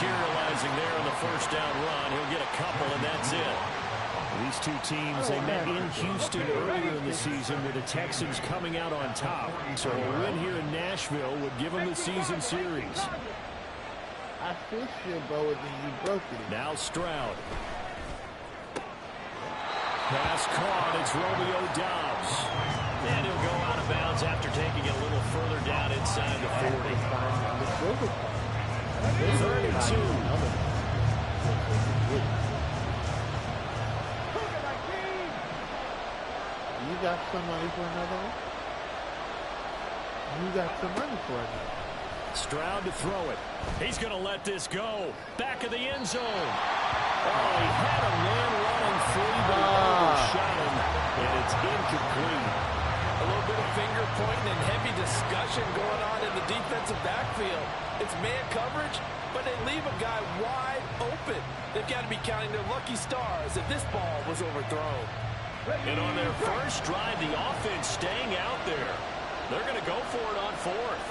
materializing there on the first down run. He'll get a couple, and that's it. These two teams, they met in Houston earlier in the season with the Texans coming out on top. So a win here in Nashville would give them the season series. I feel shit, bro, and you broke it. Now Stroud. Pass caught. It's Romeo Doubs. And he'll go out of bounds after taking it a little further down inside the 40. 3rd and 2. You got some money for another one? You got some money for another one. Stroud to throw it. He's going to let this go. Back of the end zone. Oh, he had a man running free, but he overshot him, and it's incomplete. A little bit of finger pointing and heavy discussion going on in the defensive backfield. It's man coverage, but they leave a guy wide open. They've got to be counting their lucky stars if this ball was overthrown. And on their first drive, the offense staying out there. They're going to go for it on 4th.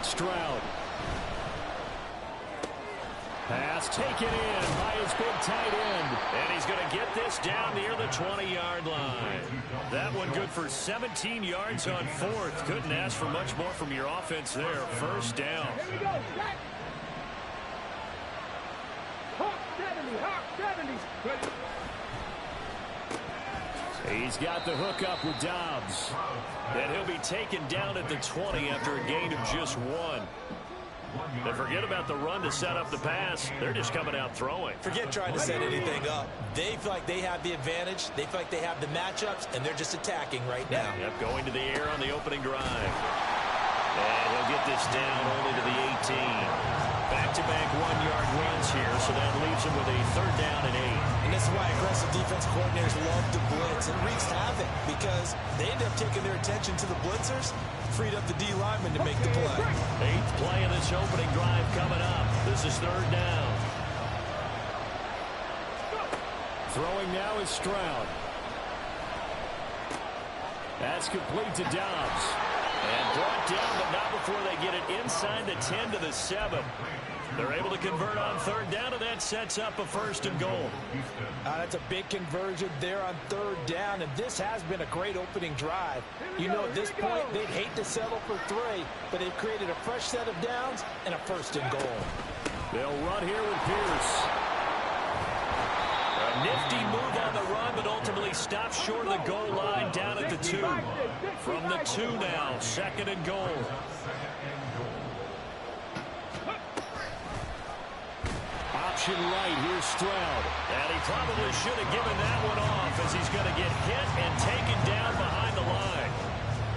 Stroud. Pass taken in by his big tight end. And he's going to get this down near the 20-yard line. That one good for 17 yards on 4th. Couldn't ask for much more from your offense there. First down. Here we go, Jack. Hawk 70, Hawk 70. He's got the hook up with Doubs. And he'll be taken down at the 20 after a gain of just 1. And forget about the run to set up the pass. They're just coming out throwing. Forget trying to set anything up. They feel like they have the advantage. They feel like they have the matchups, and they're just attacking right now. Yep, going to the air on the opening drive. And he'll get this down only to the 18. Back-to-back 1-yard runs here, so that leaves him with a 3rd down and 8. And this is why aggressive defensive coordinators love to blitz. It wreaks havoc because they end up taking their attention to the blitzers, freed up the D lineman to make the play. 8th play of this opening drive coming up. This is 3rd down. Throwing now is Stroud. That's complete to Doubs. And brought down, but not before they get it inside the 10 to the 7. They're able to convert on 3rd down, and that sets up a 1st and goal. That's a big conversion there on 3rd down, and this has been a great opening drive. You know, at this point, they'd hate to settle for 3, but they've created a fresh set of downs and a 1st and goal. They'll run here with Pierce. A nifty move on the run, but ultimately stops short of the goal line down at the 2. From the 2 now, 2nd and goal. Option right, here's Stroud. And he probably should have given that one off as he's going to get hit and taken down behind the line.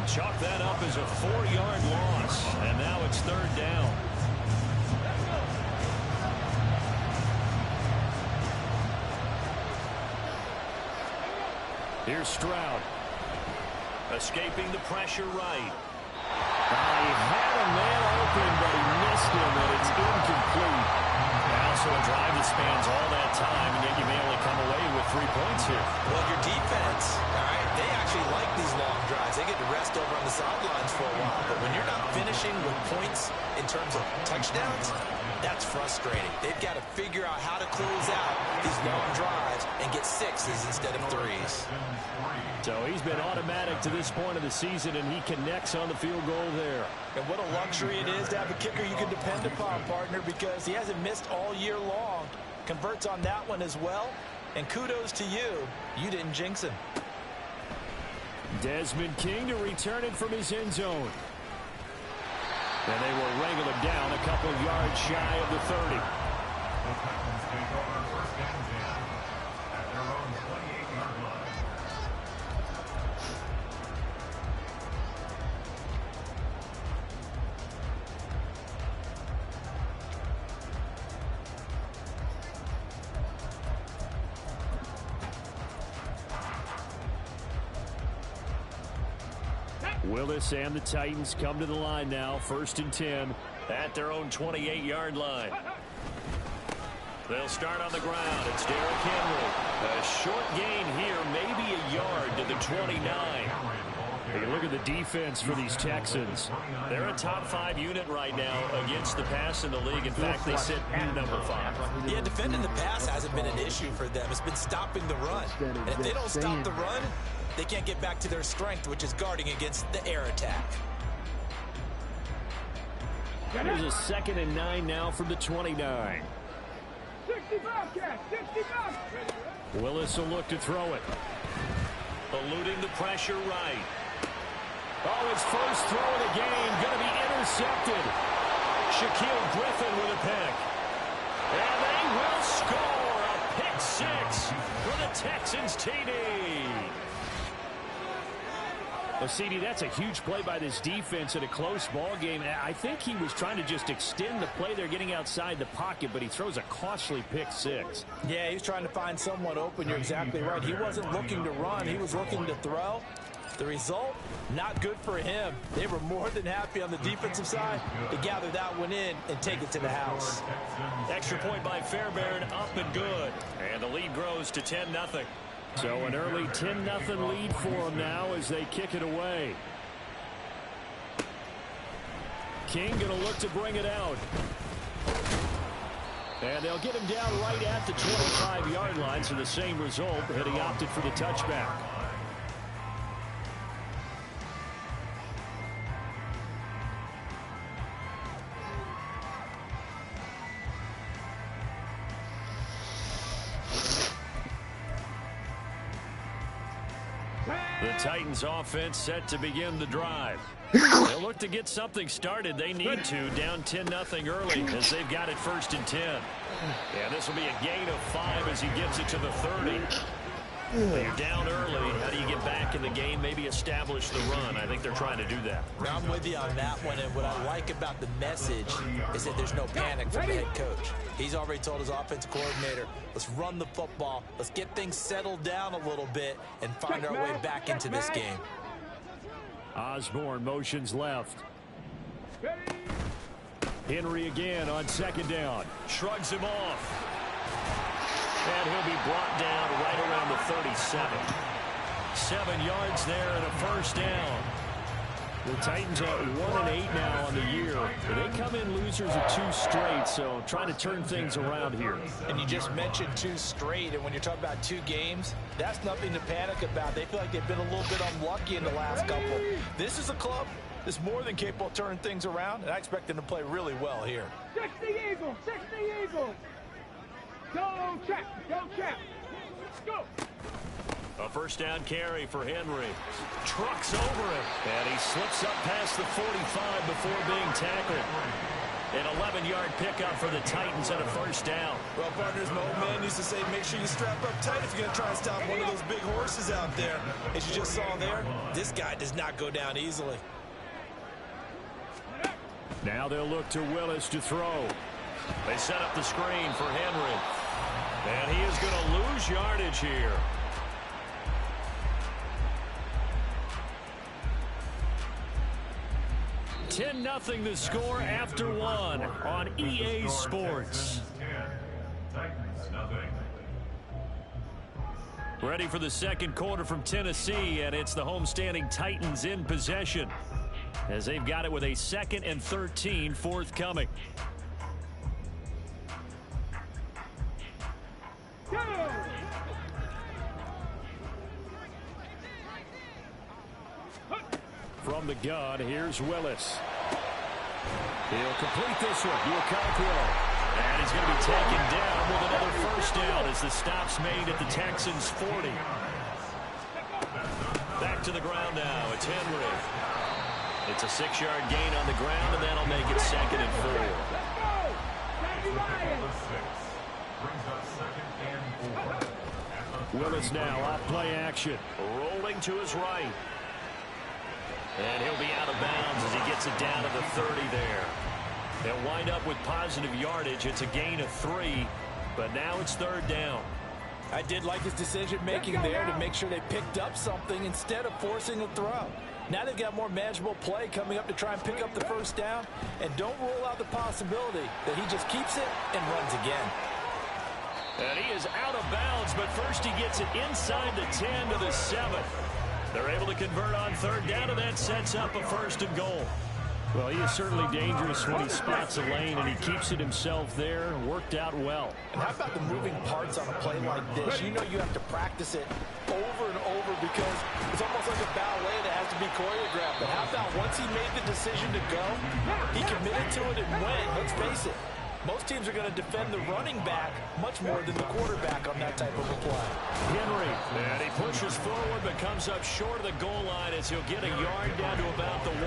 Chalk that up as a 4-yard loss, and now it's 3rd down. Here's Stroud. Escaping the pressure right. He had a man open, but he missed him, and it's incomplete. Also a drive that spans all that time, and yet you may only come away with 3 points here. Well, your defense, all right, they actually like these long drives. They get to rest over on the sidelines for a while, but when you're not finishing with points in terms of touchdowns, that's frustrating. They've got to figure out how to close out these long drives and get 6s instead of 3s. So he's been automatic to this point of the season, and he connects on the field goal there. And what a luxury it is to have a kicker you can depend upon, partner, because he hasn't missed all year long. Converts on that one as well. And kudos to you. You didn't jinx him. Desmond King to return it from his end zone. And they will wrangle him down a couple of yards shy of the 30. Willis and the Titans come to the line now. 1st and 10 at their own 28-yard line. They'll start on the ground. It's Derrick Henry. A short gain here, maybe a yard to the 29. You look at the defense for these Texans. They're a top 5 unit right now against the pass in the league. In fact, they sit at number 5. Yeah, defending the pass hasn't been an issue for them. It's been stopping the run. And if they don't stop the run, they can't get back to their strength, which is guarding against the air attack. Here's a 2nd and 9 now from the 29. 65, Cat, 65. Willis will look to throw it. Eluding the pressure right. Oh, his first throw of the game going to be intercepted. Shaquille Griffin with a pick. And they will score a pick 6 for the Texans TD. Well, CD, that's a huge play by this defense in a close ball game. I think he was trying to just extend the play. They're getting outside the pocket, but he throws a costly pick 6. Yeah, he's trying to find someone open. You're exactly right. He wasn't looking to run. He was looking to throw. The result, not good for him. They were more than happy on the defensive side to gather that one in and take it to the house. Extra point by Fairbairn, up and good. And the lead grows to 10-0. So an early 10-0 lead for them now as they kick it away. King going to look to bring it out. And they'll get him down right at the 25-yard line, so the same result, and he opted for the touchback. The Titans offense set to begin the drive. They'll look to get something started. They need to, down 10-0 early as they've got it 1st and 10. Yeah, this will be a gain of 5 as he gets it to the 30. You're down early. How do you get back in the game? Maybe establish the run. I think they're trying to do that. I'm with you on that one, and what I like about the message is that there's no panic from the head coach. He's already told his offensive coordinator, let's run the football, let's get things settled down a little bit and find our way back into this game. Osborne motions left. Henry again on 2nd down. Shrugs him off. And he'll be brought down right around the 37. 7 yards there and a 1st down. The Titans are 1-8 now on the year. They come in losers of 2 straight, so trying to turn things around here. And you just mentioned 2 straight, and when you're talking about 2 games, that's nothing to panic about. They feel like they've been a little bit unlucky in the last couple. This is a club that's more than capable of turning things around, and I expect them to play really well here. 60 Eagles, 60 Eagles. Go, Chap, go, Chap. Go. A 1st down carry for Henry. Trucks over it. And he slips up past the 45 before being tackled. An 11-yard pickup for the Titans and a 1st down. Well, partners, my old man used to say, make sure you strap up tight if you're going to try and stop one of those big horses out there. As you just saw there, this guy does not go down easily. Now they'll look to Willis to throw. They set up the screen for Henry. And he is going to lose yardage here. $10-0 the score after 1 on EA Sports. Ready for the 2nd quarter from Tennessee, and it's the homestanding Titans in possession as they've got it with a 2nd and 13 forthcoming. From the gun, here's Willis. He'll complete this one. And he's going to be taken down with another 1st down as the stop's made at the Texans' 40. Back to the ground now. It's Henry. It's a 6-yard gain on the ground, and that'll make it 2nd and 4. Willis now off play action. Rolling to his right. And he'll be out of bounds as he gets it down to the 30 there. They'll wind up with positive yardage. It's a gain of 3, but now it's 3rd down. I did like his decision-making there to make sure they picked up something instead of forcing a throw. Now they've got more manageable play coming up to try and pick up the 1st down, and don't rule out the possibility that he just keeps it and runs again. And he is out of bounds, but first he gets it inside the 10 to the 7. They're able to convert on third down, and that sets up a first and goal. Well, he is certainly dangerous when he spots a lane, and he keeps it himself there. Worked out well. And how about the moving parts on a play like this? You know you have to practice it over and over because it's almost like a ballet that has to be choreographed. But how about once he made the decision to go, he committed to it and went. Let's face it. Most teams are going to defend the running back much more than the quarterback on that type of a play. Henry, and he pushes forward but comes up short of the goal line as he'll get a yard down to about the 1.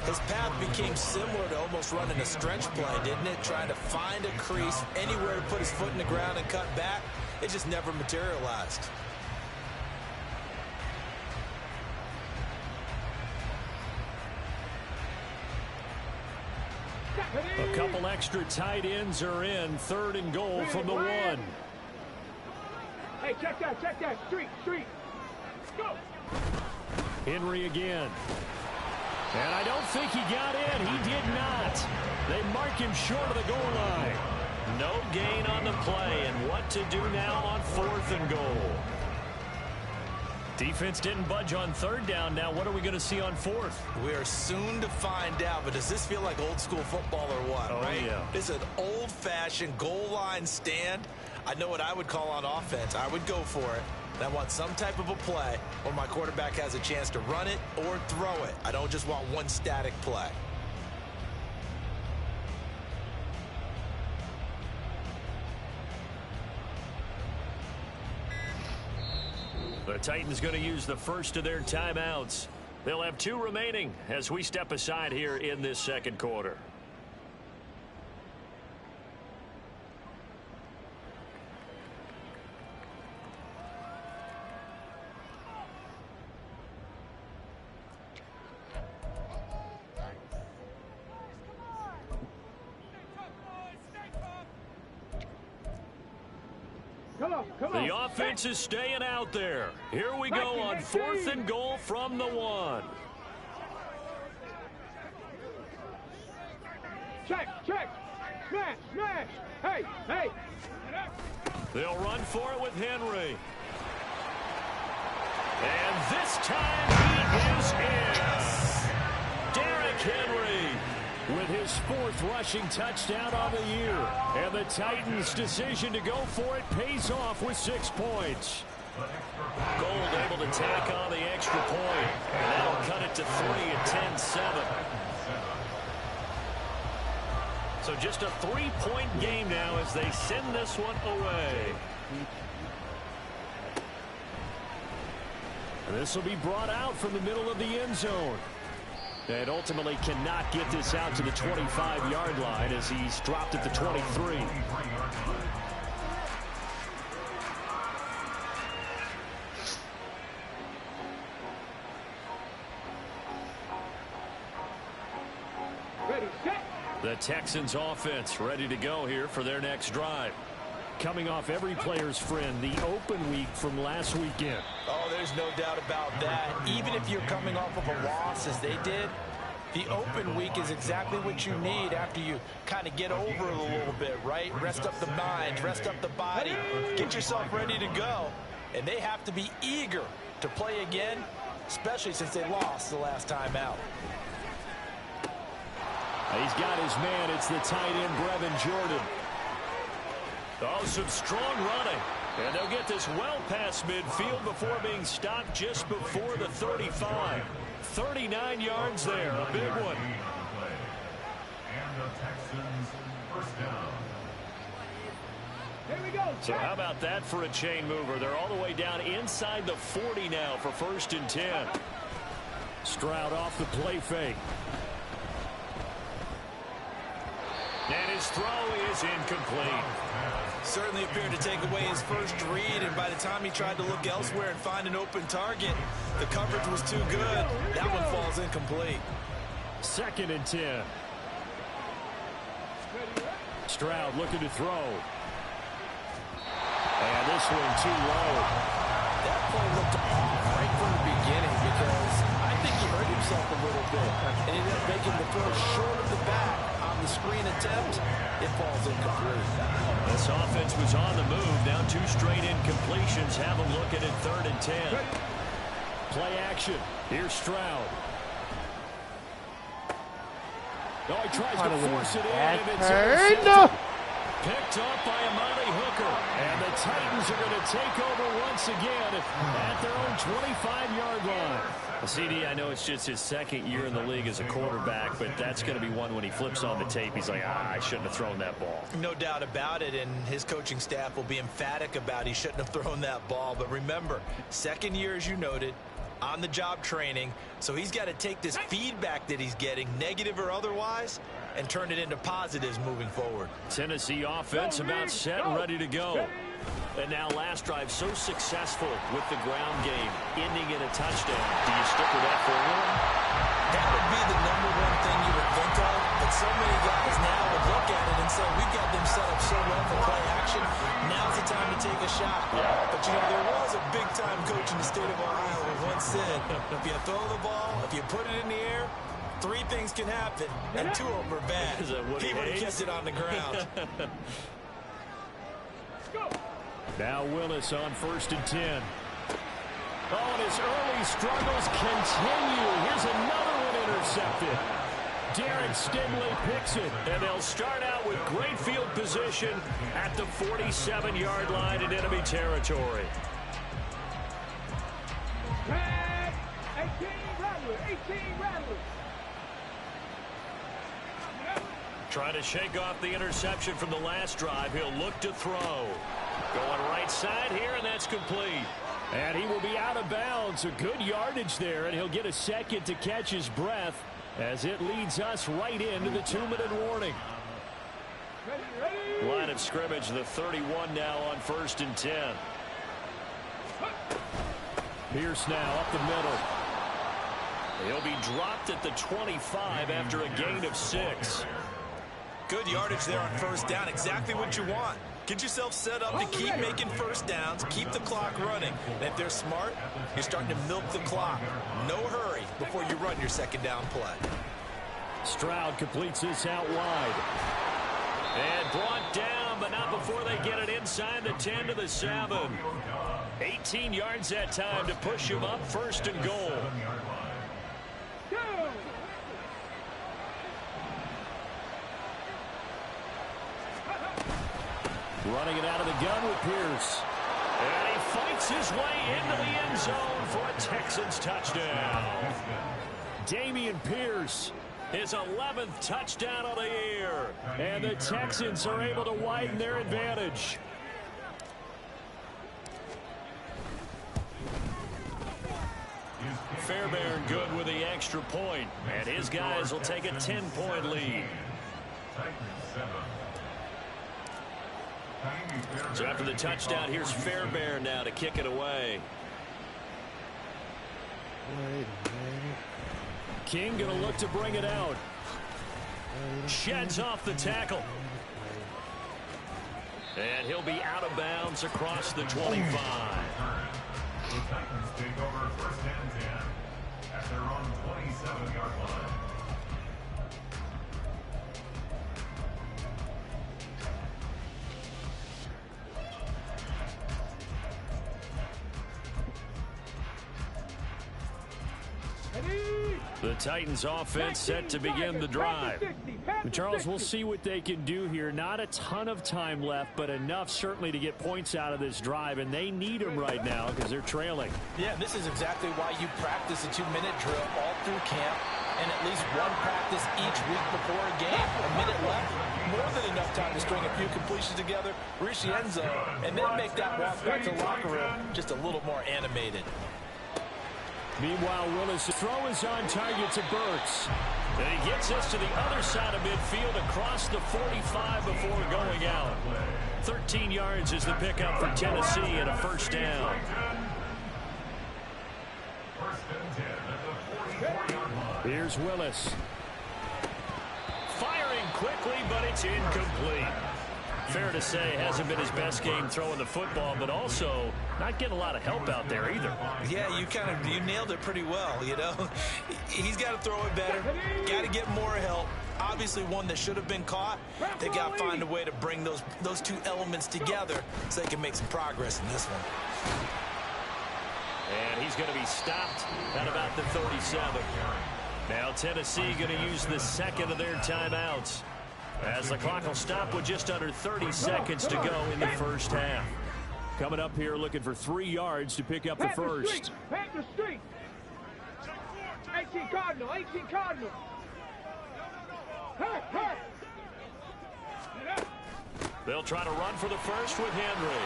His path became similar to almost running a stretch play, didn't it? Trying to find a crease, anywhere to put his foot in the ground and cut back. It just never materialized. A couple extra tight ends are in. Third and goal from the 1. Hey, check that. Street. Go. Henry again. And I don't think he got in. He did not. They mark him short of the goal line. No gain on the play. And what to do now on 4th and goal? Defense didn't budge on third down. Now what are we going to see on 4th? We are soon to find out, but does this feel like old school football or what? Oh, right? Yeah. This is an old-fashioned goal line stand. I know what I would call on offense. I would go for it. And I want some type of a play where my quarterback has a chance to run it or throw it. I don't just want one static play. The Titans going to use the first of their timeouts. They'll have 2 remaining as we step aside here in this second quarter. Come on. The offense is staying out there. Here we go on 4th and goal from the 1. Check. Smash. Hey. They'll run for it with Henry. And this time he is in. Derrick Henry with his 4th rushing touchdown on the year. And the Titans' decision to go for it pays off with 6 points. Gold able to tack on the extra point. And that'll cut it to 3 at 10-7. So just a 3-point game now as they send this one away. And this will be brought out from the middle of the end zone. And ultimately cannot get this out to the 25-yard line as he's dropped at the 23. Ready, set. The Texans offense ready to go here for their next drive. Coming off every player's friend, the open week from last weekend. Oh, there's no doubt about that. Even if you're coming off of a loss as they did, the open week is exactly what you need after you kind of get over it a little bit, right? Rest up the mind, rest up the body, get yourself ready to go. And they have to be eager to play again, especially since they lost the last time out. He's got his man. It's the tight end, Brevin Jordan. Oh, some strong running. And they'll get this well past midfield before being stopped just before the 35. 39 yards there. A big one. Here we go. So how about that for a chain mover? They're all the way down inside the 40 now for 1st and 10. Stroud off the play fake. And his throw is incomplete. Certainly appeared to take away his first read, and by the time he tried to look elsewhere and find an open target, the coverage was too good. That one falls incomplete. 2nd and 10. Stroud looking to throw. And this one too low. That play looked off right from the beginning because I think he hurt himself a little bit and ended up making the throw short of the back on the screen attempt. It falls incomplete. This offense was on the move. Now 2 straight incompletions. Have them looking at 3rd and 10. Play action. Here's Stroud. Oh, he tries to force it in, and it's intercepted. Picked up by Amari Hooker. And the Titans are going to take over once again at their own 25-yard line. Well, CD, I know it's just his second year in the league as a quarterback, but that's going to be one when he flips on the tape. He's like, I shouldn't have thrown that ball. No doubt about it, and his coaching staff will be emphatic about he shouldn't have thrown that ball. But remember, second year, as you noted, on-the-job training, so he's got to take this feedback that he's getting, negative or otherwise, and turn it into positives moving forward. Tennessee offense about set and ready to go. And now last drive so successful with the ground game, ending in a touchdown. Do you stick with that formula? That would be the number one thing you would think of, but so many guys now would look at it and say, we've got them set up so well for play action, now's the time to take a shot. But, you know, there was a big-time coach in the state of Ohio who once said, if you throw the ball, if you put it in the air, 3 things can happen, and 2 of them are bad. He would have kept it on the ground. Now Willis on 1st and 10. Oh, and his early struggles continue. Here's another one intercepted. Derek Stingley picks it, and they'll start out with great field position at the 47-yard line in enemy territory. 18 Rattlers. Trying to shake off the interception from the last drive. He'll look to throw. Going right side here, and that's complete. And he will be out of bounds. A good yardage there, and he'll get a second to catch his breath as it leads us right into the 2-minute warning. Line of scrimmage, the 31 now on 1st and 10. Pierce now up the middle. He'll be dropped at the 25 after a gain of 6. Good yardage there on 1st down. Exactly what you want. Get yourself set up to keep making 1st downs, keep the clock running. And if they're smart, you're starting to milk the clock. No hurry before you run your 2nd down play. Stroud completes this out wide. And brought down, but not before they get it inside the 10 to the 7. 18 yards that time to push him up 1st and goal. Running it out of the gun with Pierce. And he fights his way into the end zone for a Texans touchdown. Dameon Pierce, his 11th touchdown of the year. And the Texans are able to widen their advantage. Fairbairn good with the extra point. And his guys will take a 10-point lead. So after the touchdown, here's Fairbairn now to kick it away. King going to look to bring it out. Sheds off the tackle. And he'll be out of bounds across the 25. The Titans take over 1st and 10 at their own 27-yard line. The Titans offense set to begin the drive. And Charles, we'll see what they can do here. Not a ton of time left, but enough certainly to get points out of this drive, and they need them right now because they're trailing. Yeah, this is exactly why you practice a 2-minute drill all through camp and at least one practice each week before a game. A minute left, more than enough time to string a few completions together, reach the end zone, and then make that walk back to the locker room just a little more animated. Meanwhile, Willis' throw is on target to Burks. And he gets us to the other side of midfield across the 45 before going out. 13 yards is the pickup for Tennessee and a 1st down. Here's Willis. Firing quickly, but it's incomplete. Fair to say, hasn't been his best game throwing the football, but also not getting a lot of help out there either. Yeah, you nailed it pretty well, you know. He's got to throw it better, got to get more help. Obviously one that should have been caught. They've got to find a way to bring those 2 elements together so they can make some progress in this one. And he's going to be stopped at about the 37. Now Tennessee going to use the second of their timeouts, as the clock will stop with just under 30 seconds to go in the first half. Coming up here looking for 3 yards to pick up the first. Panther Street. 18 Cardinal. 18 Cardinal. Hey. They'll try to run for the first with Henry.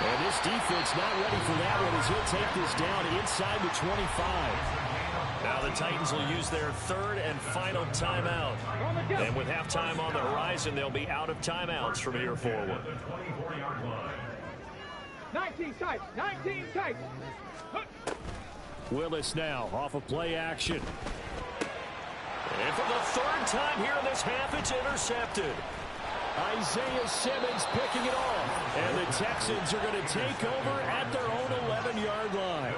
And this defense not ready for that one as he'll take this down inside the 25. Now the Titans will use their third and final timeout. And with halftime on the horizon, they'll be out of timeouts from here forward. 19 tight. 19 tight. Willis now off of play action. And for the third time here in this half, it's intercepted. Isaiah Simmons picking it off. And the Texans are going to take over at their own 11-yard line.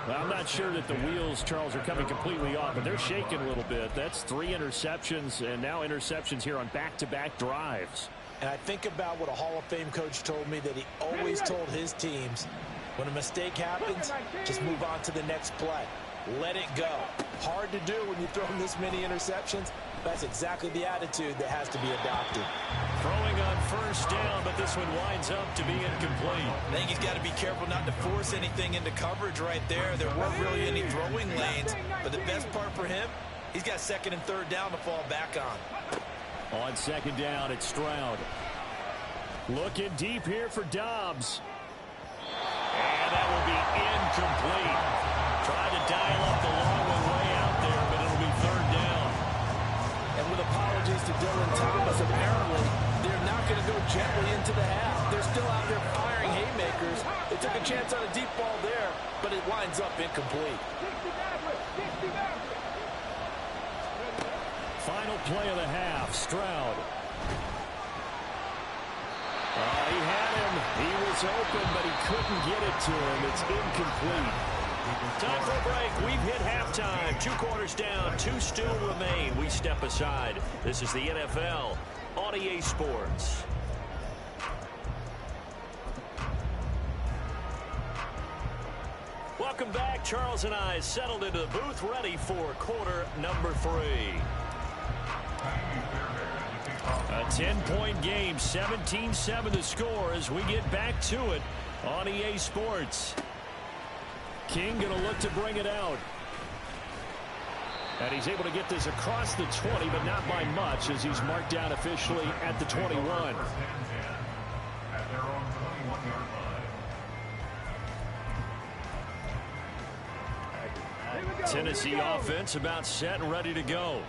Well, I'm not sure that the wheels, Charles, are coming completely off, but they're shaking a little bit. That's 3 interceptions, and now interceptions here on back-to-back drives. And I think about what a Hall of Fame coach told me, that he always told his teams, when a mistake happens, just move on to the next play. Let it go. Hard to do when you throw this many interceptions. That's exactly the attitude that has to be adopted. Throwing on first down, but this one winds up to be incomplete. I think he's got to be careful not to force anything into coverage right there. There weren't really any throwing lanes, but the best part for him, he's got second and third down to fall back on. On second down, it's Stroud. Looking deep here for Dobbs. And that will be incomplete. Tried to dial up the long one way out there, but it'll be third down. And with apologies to Dylan Thomas, apparently they're not going to go gently into the half. They're still out there firing haymakers. They took a chance on a deep ball there, but it winds up incomplete. Final play of the half, Stroud. He had him. He was open, but he couldn't get it to him. It's incomplete. Time for a break. We've hit halftime. 2 quarters down. 2 still remain. We step aside. This is the NFL on EA Sports. Welcome back. Charles and I settled into the booth, ready for quarter number 3. A 10-point game, 17-7 the score as we get back to it on EA Sports. King going to look to bring it out. And he's able to get this across the 20, but not by much, as he's marked down officially at the 21. Tennessee offense about set and ready to go.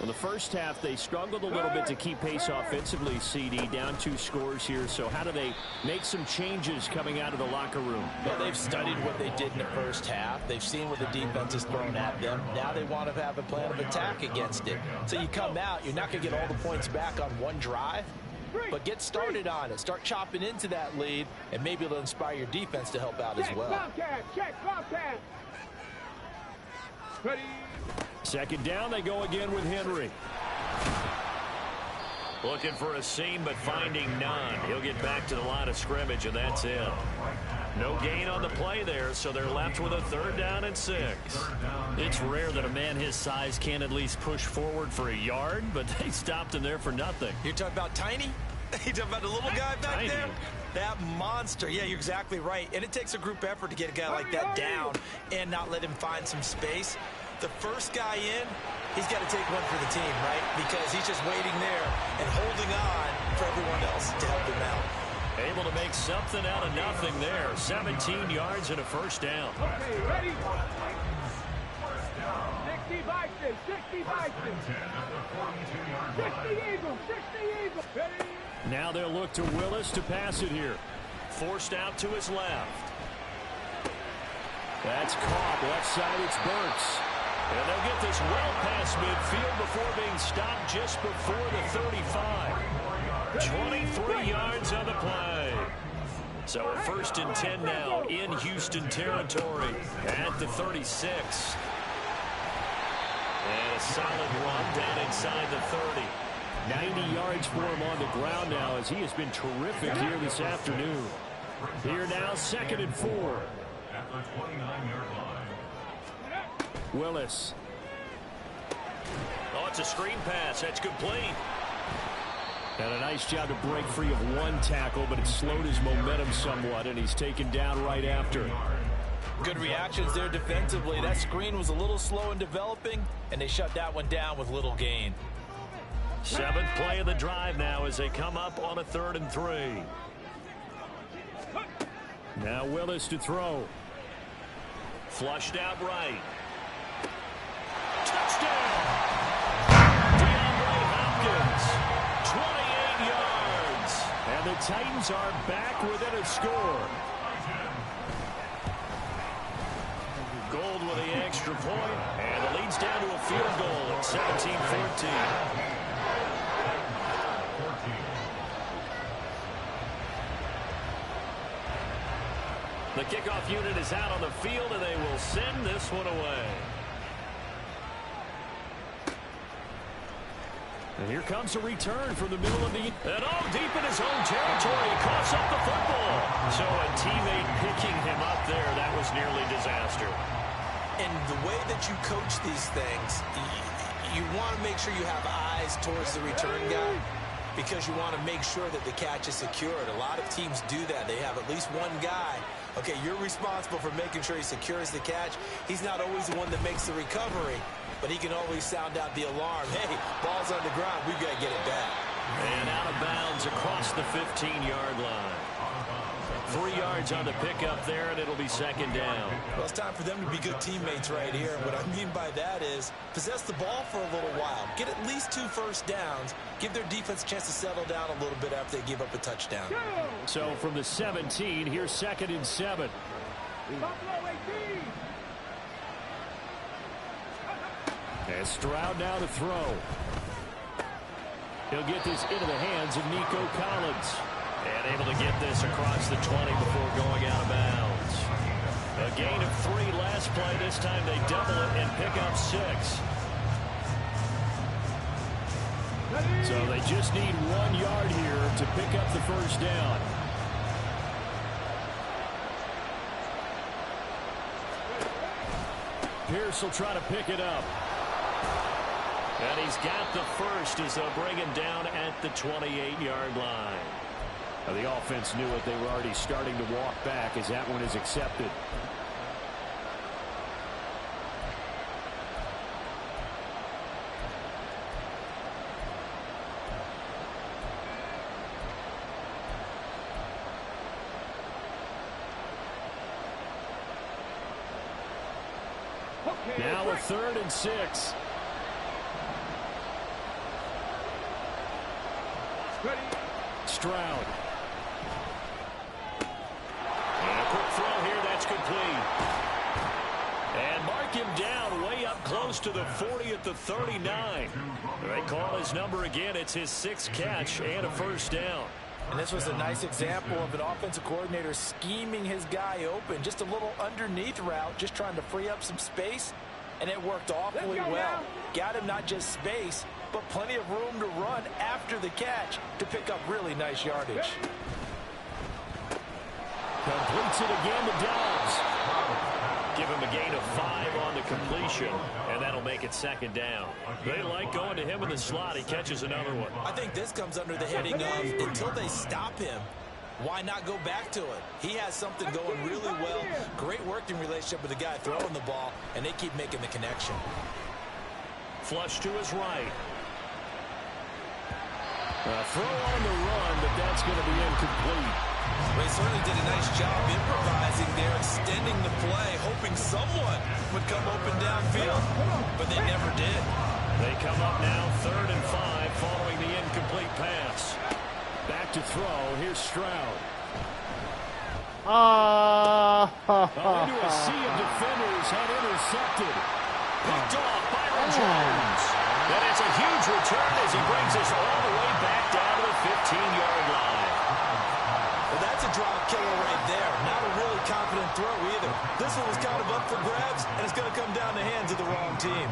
In the first half, they struggled a little bit to keep pace offensively, CD, down 2 scores here. So how do they make some changes coming out of the locker room? Well, they've studied what they did in the first half. They've seen what the defense has thrown at them. Now they want to have a plan of attack against it. So you come out, you're not going to get all the points back on one drive, but get started on it. Start chopping into that lead, and maybe it'll inspire your defense to help out as well. Check, Bobcat. Ready. Second down, they go again with Henry. Looking for a seam, but finding none. He'll get back to the line of scrimmage, and that's it. No gain on the play there, so they're left with a 3rd down and 6. It's rare that a man his size can at least push forward for a yard, but they stopped him there for nothing. You're talking about Tiny? You're talking about the little guy back there? That monster. Yeah, you're exactly right. And it takes a group effort to get a guy like that down and not let him find some space. The first guy in, he's got to take one for the team, right? Because he's just waiting there and holding on for everyone else to help him out. Able to make something out of nothing there. 17 yards and a first down. Okay, ready? 60 Bison, 60 Bison. 60 Eagles, 60 Eagles. Ready? Now they'll look to Willis to pass it here. Forced out to his left. That's caught. Left side, it's Burks. And they'll get this well past midfield before being stopped just before the 35. 23 yards on the play. So a 1st and 10 now in Houston territory at the 36. And a solid run down inside the 30. 90 yards for him on the ground now, as he has been terrific here this afternoon. Here now, 2nd and 4. At the 29-yard line. Willis. Oh, it's a screen pass. That's complete. And a nice job to break free of one tackle, but it slowed his momentum somewhat, and he's taken down right after. Good reactions there defensively. That screen was a little slow in developing, and they shut that one down with little gain. 7th play of the drive now as they come up on a 3rd and 3. Now Willis to throw. Flushed out right. Touchdown! DeAndre Hopkins, 28 yards. And the Titans are back within a score. Gold with the extra point, and the lead's down to a field goal at 17-14. The kickoff unit is out on the field, and they will send this one away. And here comes a return from the middle of the... And deep in his own territory, he coughs up the football. So a teammate picking him up there, that was nearly disaster. And the way that you coach these things, you want to make sure you have eyes towards the return guy because you want to make sure that the catch is secured. A lot of teams do that. They have at least one guy. Okay, you're responsible for making sure he secures the catch. He's not always the one that makes the recovery, but he can always sound out the alarm. Hey, ball's on the ground. We've got to get it back. And out of bounds across the 15-yard line. 3 yards on the pickup there, and it'll be 2nd down. Well, it's time for them to be good teammates right here. And what I mean by that is possess the ball for a little while. Get at least 2 first downs. Give their defense a chance to settle down a little bit after they give up a touchdown. So from the 17, here's 2nd and 7. And Stroud now to throw. He'll get this into the hands of Nico Collins. And able to get this across the 20 before going out of bounds. A gain of 3 last play. This time they double it and pick up 6. So they just need 1 yard here to pick up the first down. Pierce will try to pick it up. And he's got the first as they'll bring him down at the 28-yard line. Now the offense knew it. They were already starting to walk back as that one is accepted. Now a 3rd and 6. Stroud. And a quick throw here, that's complete. And mark him down way up close to the 40 at the 39. They call his number again. It's his 6th catch and a first down. And this was a nice example of an offensive coordinator scheming his guy open. Just a little underneath route, just trying to free up some space. And it worked awfully well. Got him not just space, but plenty of room to run after the catch to pick up really nice yardage. Completes it again to Dobbs. Give him a gain of 5 on the completion, and that'll make it 2nd down. They like going to him in the slot. He catches another one. I think this comes under the heading of until they stop him, why not go back to it? He has something going really well. Great working relationship with the guy throwing the ball, and they keep making the connection. Flush to his right. Throw on the run, but that's going to be incomplete. They certainly did a nice job improvising there, extending the play, hoping someone would come open downfield, but they never did. They come up now 3rd and 5 following the incomplete pass. Back to throw. Here's Stroud. Into a sea of defenders and intercepted. Picked off Byron Jones. And it's a huge return as he brings us all the way back down to the 15-yard line. Well, that's a drop killer right there. Not a really confident throw either. This one was kind of up for grabs, and it's going to come down the hands of the wrong team.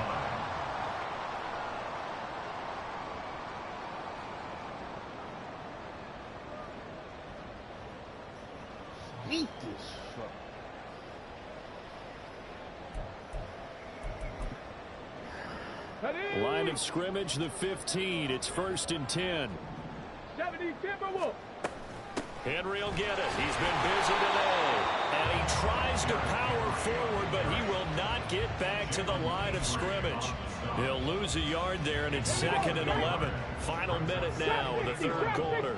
Line of scrimmage, the 15. It's 1st and 10. 70 Timberwolves. Henry will get it. He's been busy today. And he tries to power forward, but he will not get back to the line of scrimmage. He'll lose a yard there, and it's 2nd and 11. Final minute now in the 3rd quarter.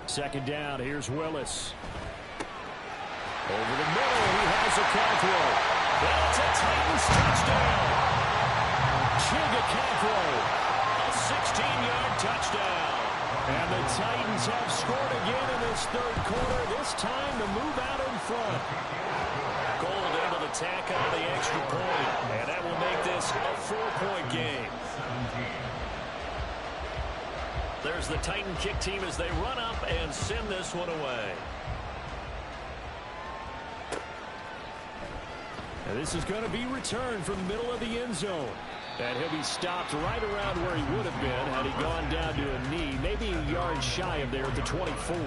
2nd down. Here's Willis. Over the middle. He has a Cockrell. That's a Titans touchdown. Cockrell. A 16-yard touchdown. And the Titans have scored again in this 3rd quarter. This time to move out in front. Gold able to tack on the extra point. And that will make this a 4-point game. There's the Titan kick team as they run up and send this one away. And this is going to be returned from the middle of the end zone. And he'll be stopped right around where he would have been had he gone down to a knee, maybe a yard shy of there at the 24.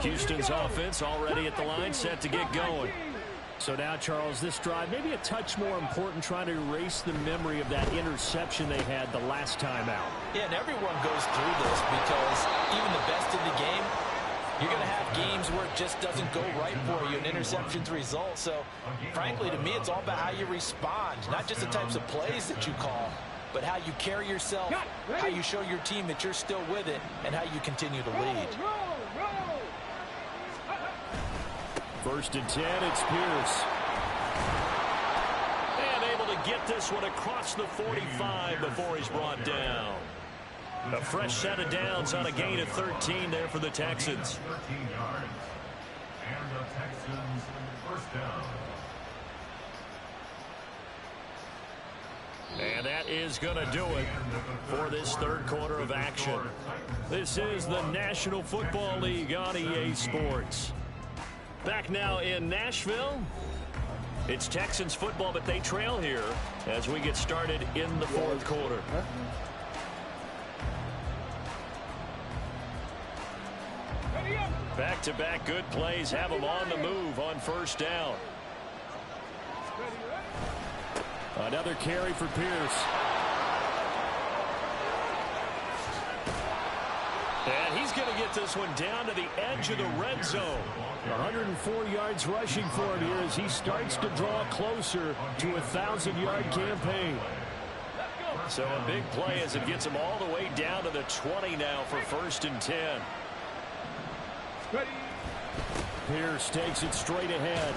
Houston's offense already at the line, set to get going. So now, Charles, this drive maybe a touch more important, trying to erase the memory of that interception they had the last time out. Yeah, and everyone goes through this because even the best in the game, you're going to have games where it just doesn't go right for you, and interceptions result. So, frankly, to me, it's all about how you respond, not just the types of plays that you call, but how you carry yourself, how you show your team that you're still with it, and how you continue to lead. 1st and 10, it's Pierce. And able to get this one across the 45 before he's brought down. A fresh set of downs on a gain of 13 there for the Texans. 13 yards. And the Texans 1st down. And that is going to do it for this 3rd quarter of action. This is the National Football League on EA Sports. Back now in Nashville. It's Texans football, but they trail here as we get started in the 4th quarter. Back-to-back good plays have them on the move on 1st down. Another carry for Pierce. And he's going to get this one down to the edge of the red zone. 104 yards rushing for him here as he starts to draw closer to a 1,000-yard campaign. So a big play as it gets him all the way down to the 20 now for 1st and 10. Pierce takes it straight ahead.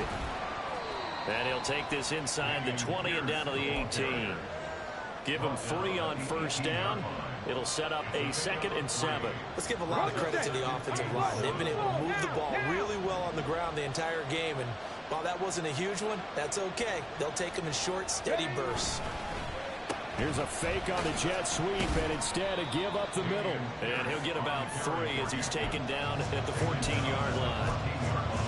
And he'll take this inside the 20 and down to the 18. Give him 3 on 1st down. It'll set up a 2nd and 7. Let's give a lot of credit to the offensive line. They've been able to move the ball really well on the ground the entire game. And while that wasn't a huge one, that's okay. They'll take them in short, steady bursts. Here's a fake on the jet sweep, and instead a give up the middle. And he'll get about 3 as he's taken down at the 14-yard line.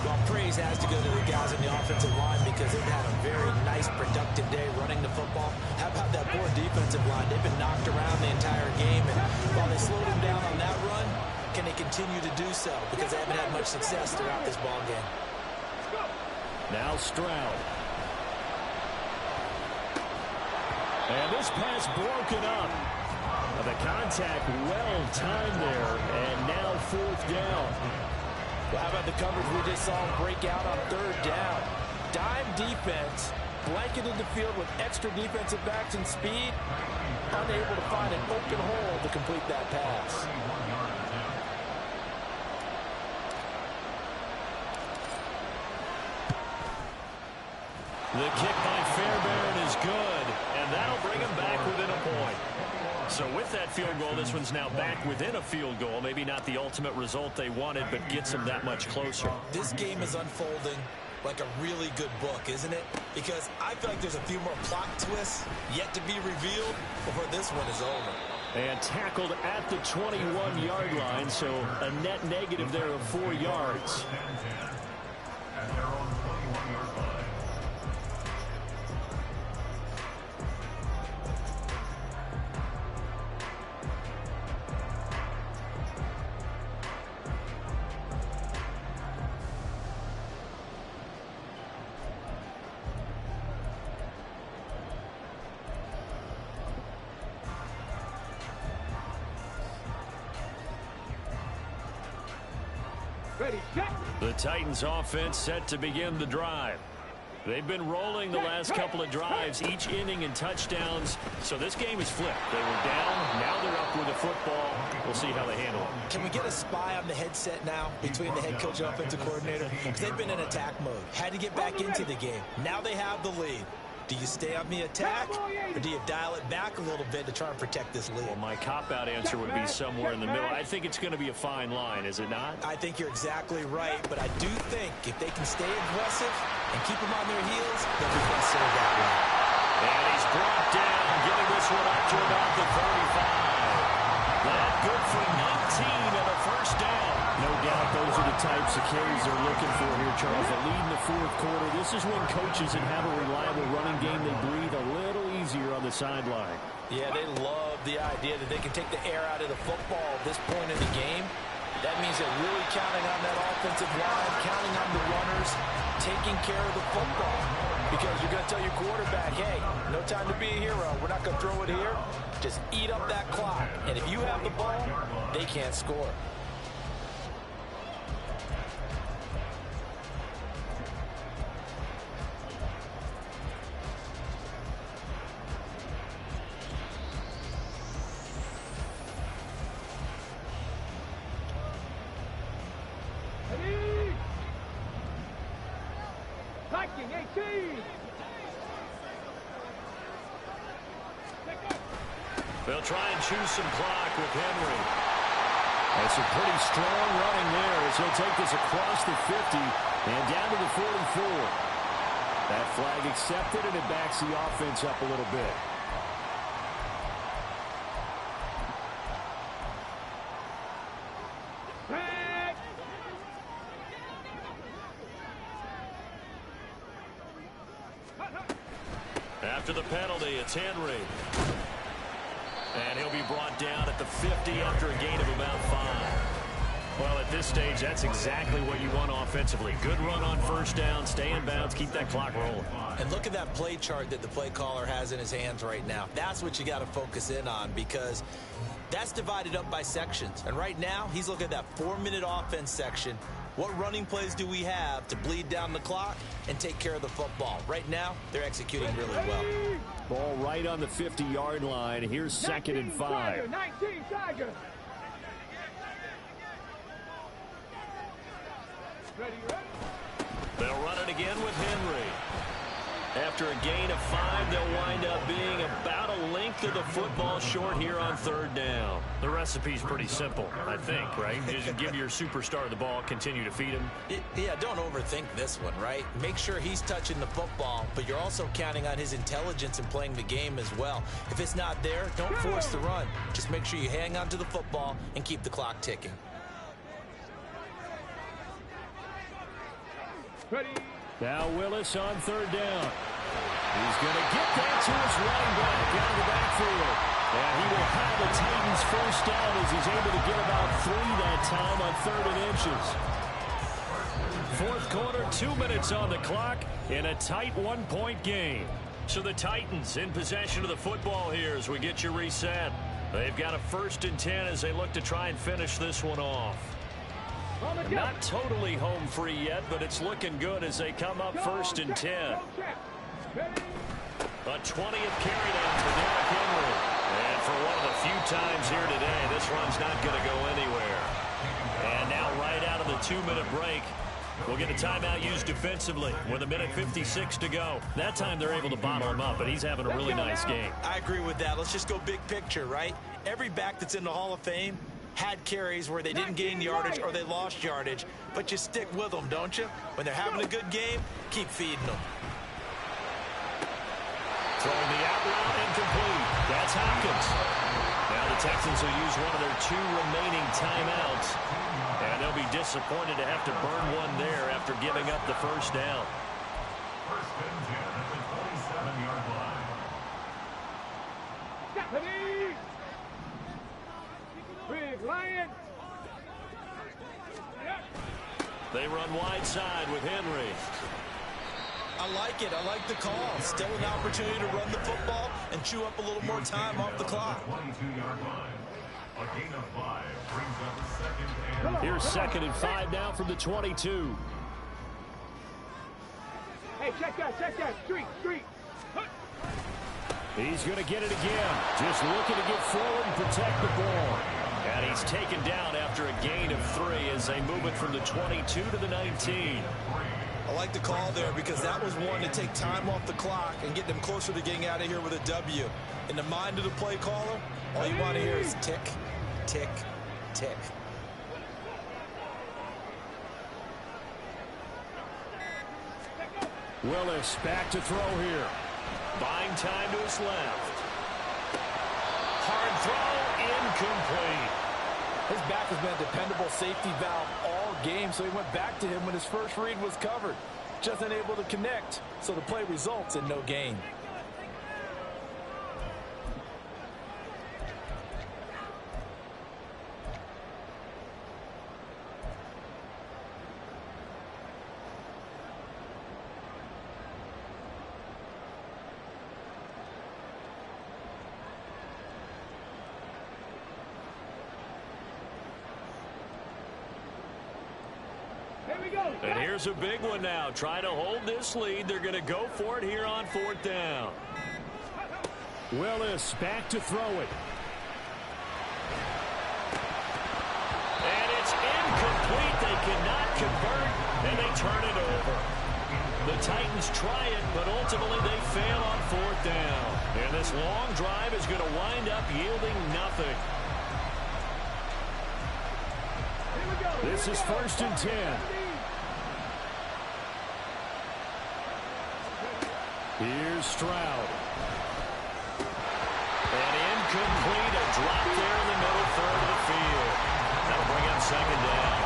Well, praise has to go to the guys on the offensive line because they've had a very nice, productive day running the football. How about that poor defensive line? They've been knocked around the entire game, and while they slowed them down on that run, can they continue to do so? Because they haven't had much success throughout this ball game. Now Stroud. And this pass broken up. The contact well timed there, and now 4th down. Well, how about the coverage we just saw him break out on 3rd down? Dime defense, blanketed the field with extra defensive backs and speed, unable to find an open hole to complete that pass. The kick by Fairbairn is good, and that'll bring him back within a point. So with that field goal, this one's now back within a field goal. Maybe not the ultimate result they wanted, but gets them that much closer. This game is unfolding like a really good book, isn't it? Because I feel like there's a few more plot twists yet to be revealed before this one is over. And tackled at the 21-yard line, so a net negative there of 4 yards. At their own 21-yard line. Ready, check. The Titans offense set to begin the drive. They've been rolling the last couple of drives, each inning in touchdowns. So this game is flipped. They were down. Now they're up with the football. We'll see how they handle it. Can we get a spy on the headset now between the head coach and offensive coordinator? Because they've been in attack mode. Had to get back into the game. Now they have the lead. Do you stay on the attack, or do you dial it back a little bit to try and protect this lead? Well, my cop-out answer would be somewhere in the middle. I think it's going to be a fine line, is it not? I think you're exactly right, but I do think if they can stay aggressive and keep them on their heels, they'll be best served that way. And he's brought down, giving this one up to about the 35. That good for 19 and a first down. No doubt those are the types of carries they're looking for here, Charles. A lead in the fourth quarter. This is when coaches that have a reliable running game, they breathe a little easier on the sideline. Yeah, they love the idea that they can take the air out of the football at this point in the game. That means they're really counting on that offensive line, counting on the runners, taking care of the football. Because you're going to tell your quarterback, hey, no time to be a hero. We're not going to throw it here. Just eat up that clock. And if you have the ball, they can't score. Ready. Viking 18. They'll try and choose some clock with Henry. That's a pretty strong running there as he'll take this across the 50 and down to the 44. That flag accepted, and it backs the offense up a little bit. After the penalty, it's Henry. And he'll be brought down at the 50 after a gain of about 5. Well, at this stage, that's exactly what you want offensively. Good run on first down, stay in bounds, keep that clock rolling. And look at that play chart that the play caller has in his hands right now. That's what you got to focus in on, because that's divided up by sections. And right now, he's looking at that 4-minute offense section. What running plays do we have to bleed down the clock and take care of the football? Right now, they're executing really well. Ball right on the 50-yard line. Here's 2nd and 5. 19 Tiger. Ready. They'll run it again with Henry. After a gain of 5, they'll wind up being about a length of the football short here on 3rd down. The recipe's pretty simple, I think, right? Just give your superstar the ball, continue to feed him. Yeah, don't overthink this one, right? Make sure he's touching the football, but you're also counting on his intelligence in playing the game as well. If it's not there, don't force the run. Just make sure you hang on to the football and keep the clock ticking. Ready. Now Willis on 3rd down. He's going to get that to his running back out of the backfield. And he will have the Titans first down as he's able to get about 3 that time on 3rd and inches. 4th quarter, 2 minutes on the clock in a tight 1-point game. So the Titans in possession of the football here as we get you reset. They've got a 1st and 10 as they look to try and finish this one off. Not totally home free yet, but it's looking good as they come up 1st and 10. A 20th carry down for Derrick Henry. And for one of the few times here today, this run's not going to go anywhere. And now right out of the 2-minute break, we'll get a timeout used defensively with 1:56 to go. That time they're able to bottle him up, but he's having a really nice game. I agree with that. Let's just go big picture, right? Every back that's in the Hall of Fame had carries where they didn't gain yardage or they lost yardage, but you stick with them, don't you? When they're having a good game, keep feeding them. Throwing the out route incomplete. That's Hopkins. Now the Texans will use one of their 2 remaining timeouts, and they'll be disappointed to have to burn one there after giving up the first down. 1st and 10 at the 27-yard line. Ready. Big Lion. They run wide side with Henry. I like it. I like the call. Still an opportunity to run the football and chew up a little more time off the clock. 22-yard line. A gain of 5 brings up 2nd and Here's 2nd and 5 now from the 22. Hey, check that. Street. He's going to get it again. Just looking to get forward and protect the ball. And he's taken down after a gain of 3 as they move it from the 22 to the 19. I like the call there because that was one to take time off the clock and get them closer to getting out of here with a W. In the mind of the play caller, all you want to hear is tick, tick, tick. Willis back to throw here. Buying time to his left. Hard throw, incomplete. His back has been a dependable safety valve all game, so he went back to him when his first read was covered. Just unable to connect, so the play results in no gain. And here's a big one now. Trying to hold this lead. They're going to go for it here on 4th down. Willis back to throw it. And it's incomplete. They cannot convert, and they turn it over. The Titans try it, but ultimately they fail on 4th down. And this long drive is going to wind up yielding nothing. This is 1st and 10. Here's Stroud. And incomplete, a drop there in the middle third of the field. That'll bring up 2nd down.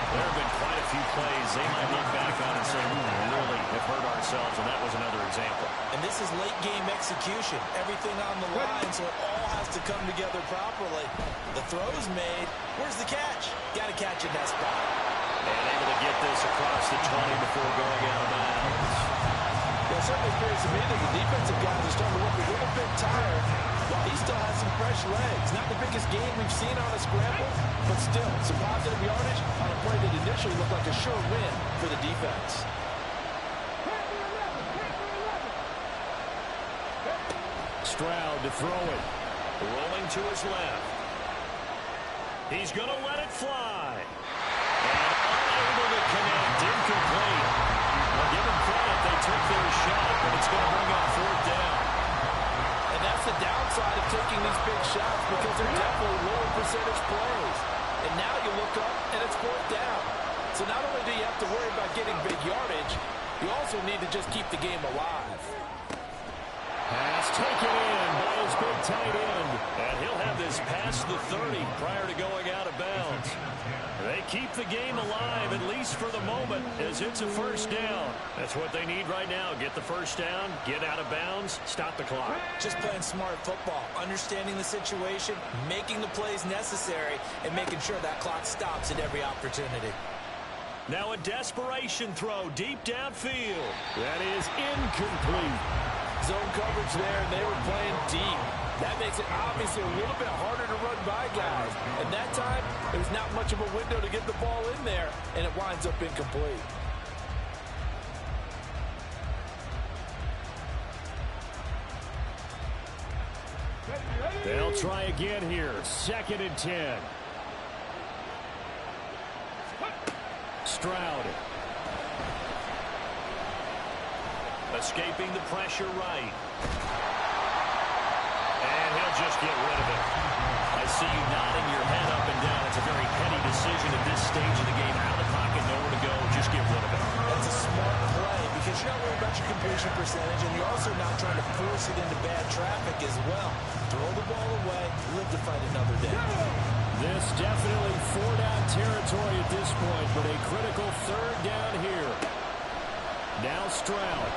There have been quite a few plays they might look back on and say, we really have hurt ourselves, and that was another example. And this is late game execution. Everything on the line, so it all has to come together properly. The throw's made. Where's the catch? Got to catch in that spot. And able to get this across the 20 before going out of bounds. It certainly appears to me that the defensive guys are starting to look a little bit tired, while he still has some fresh legs. Not the biggest game we've seen on a scramble, but still some positive yardage on a play that initially looked like a sure win for the defense. Stroud to throw it. Rolling to his left. He's going to let it fly. And unable to connect. Incomplete. Well, give them credit. They took their shot, but it's going to bring up 4th down. And that's the downside of taking these big shots because they're definitely lower percentage plays. And now you look up, and it's 4th down. So not only do you have to worry about getting big yardage, you also need to just keep the game alive. Pass taken in by his big tight end. And he'll have this past the 30 prior to going out of bounds. They keep the game alive, at least for the moment, as it's a 1st down. That's what they need right now. Get the 1st down, get out of bounds, stop the clock. Just playing smart football, understanding the situation, making the plays necessary, and making sure that clock stops at every opportunity. Now a desperation throw deep downfield. That is incomplete. Zone coverage there, and they were playing deep. That makes it obviously a little bit harder to run by guys. And that time, there's not much of a window to get the ball in there, and it winds up incomplete. They'll try again here. 2nd and 10. Stroud. Escaping the pressure right. And he'll just get rid of it. I see you nodding your head up and down. It's a very petty decision at this stage of the game. Out of the pocket, nowhere to go. Just get rid of it. That's a smart play because you're not worried about your completion percentage, and you're also not trying to force it into bad traffic as well. Throw the ball away, live to fight another day. This definitely 4-down territory at this point, but a critical 3rd down here. Now Stroud.